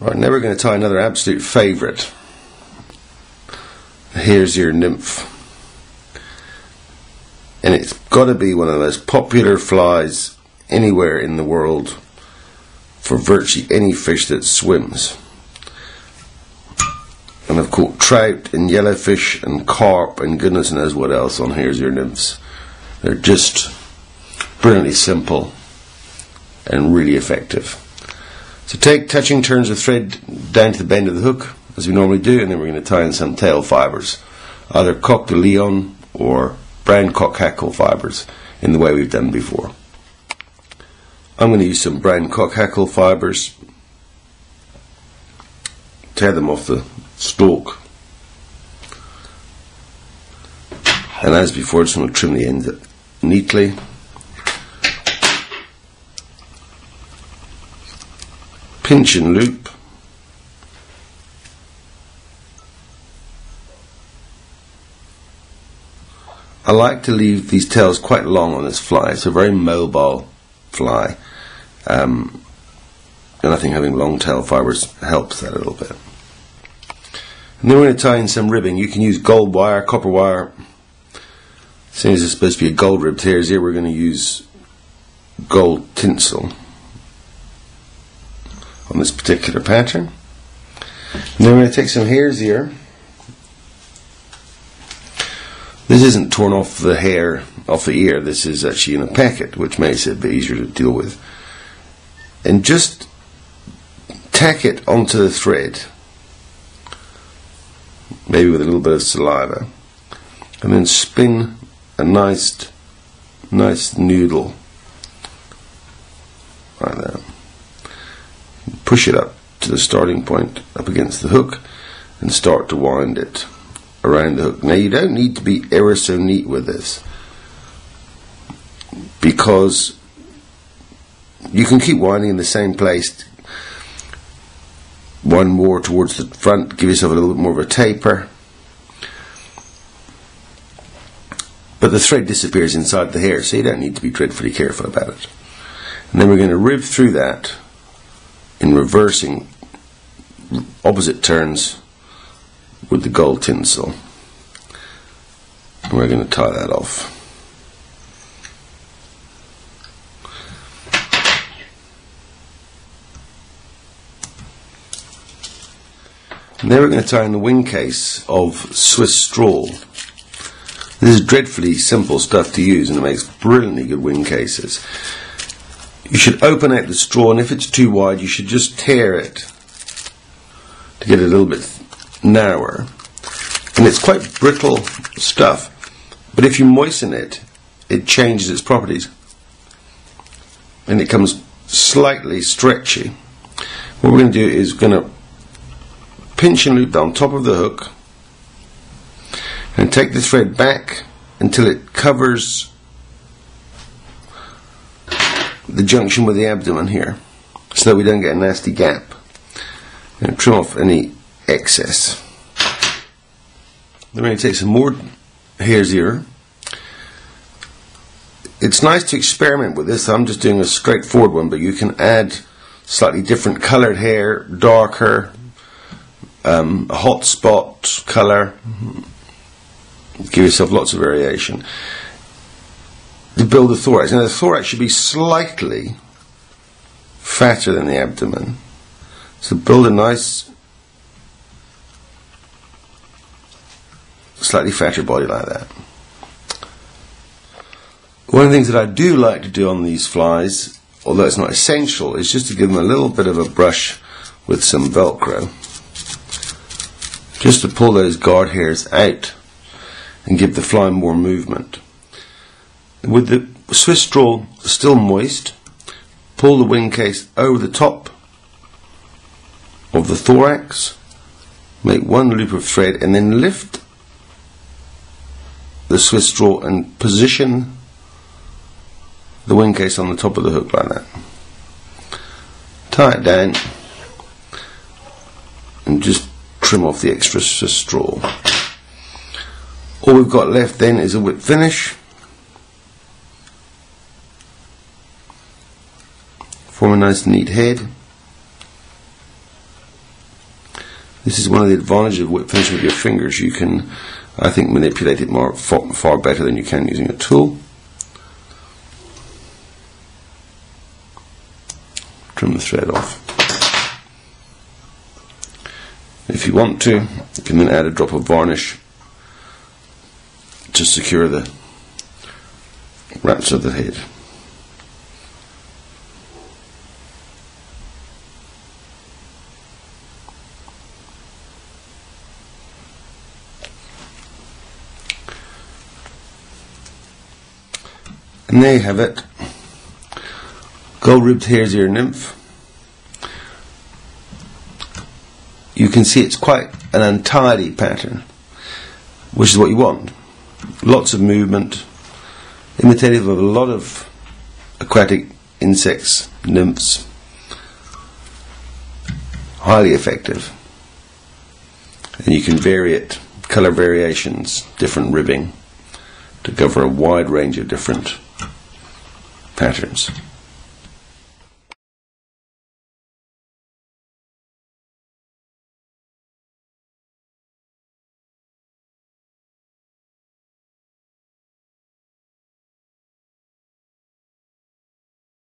Right, now we're going to tie another absolute favourite. Here's your nymph. And it's got to be one of the most popular flies anywhere in the world for virtually any fish that swims. And I've caught trout and yellowfish and carp and goodness knows what else on Here's Your Nymphs. They're just brilliantly simple and really effective. So take touching turns of thread down to the bend of the hook, as we normally do, and then we're going to tie in some tail fibres, either coq de leon or brown cock hackle fibres, in the way we've done before. I'm going to use some brown cock hackle fibres, tear them off the stalk, and as before, just want to trim the ends neatly. Pinch and loop. I like to leave these tails quite long on this fly. It's a very mobile fly, and I think having long tail fibres helps that a little bit. And then we're going to tie in some ribbing. You can use gold wire, copper wire. Since it's supposed to be a gold ribbed hairs here, we're going to use gold tinsel on this particular pattern. And then we're going to take some hairs here. This isn't torn off the hair off the ear, this is actually in a packet, which makes it a bit easier to deal with. And just tack it onto the thread, maybe with a little bit of saliva, and then spin a nice noodle like that. Push it up to the starting point up against the hook and start to wind it around the hook. Now you don't need to be ever so neat with this, because you can keep winding in the same place, one more towards the front, give yourself a little bit more of a taper, but the thread disappears inside the hair, so you don't need to be dreadfully careful about it. And then we're going to rib through that in reversing opposite turns with the gold tinsel. And we're going to tie that off. And then we're going to tie in the wing case of Swiss straw. This is dreadfully simple stuff to use, and it makes brilliantly good wing cases. You should open out the straw, and if it's too wide, you should just tear it to get it a little bit narrower. And it's quite brittle stuff, but if you moisten it, it changes its properties and it comes slightly stretchy. What we're going to do is we're going to pinch and loop down top of the hook and take the thread back until it covers the junction with the abdomen here, so that we don't get a nasty gap, and trim off any excess. Then we're going to take some more hairs here. It's nice to experiment with this. I'm just doing a straightforward one, but you can add slightly different coloured hair, darker, a hot spot colour. Give yourself lots of variation to build the thorax. Now the thorax should be slightly fatter than the abdomen, so build a nice slightly fatter body like that. One of the things that I do like to do on these flies, although it's not essential, is just to give them a little bit of a brush with some Velcro, just to pull those guard hairs out and give the fly more movement. With the Swiss straw still moist, pull the wing case over the top of the thorax, make one loop of thread, and then lift the Swiss straw and position the wing case on the top of the hook like that. Tie it down and just trim off the extra Swiss straw. All we've got left then is a whip finish. Form a nice neat head. This is one of the advantages of finishing with your fingers. You can, I think, manipulate it far better than you can using a tool. Trim the thread off. If you want to, you can then add a drop of varnish to secure the wraps of the head. And there you have it. Gold-ribbed hare's ear nymph. You can see it's quite an untidy pattern, which is what you want. Lots of movement, imitative of a lot of aquatic insects, nymphs. Highly effective. And you can vary it, colour variations, different ribbing, to cover a wide range of different patterns.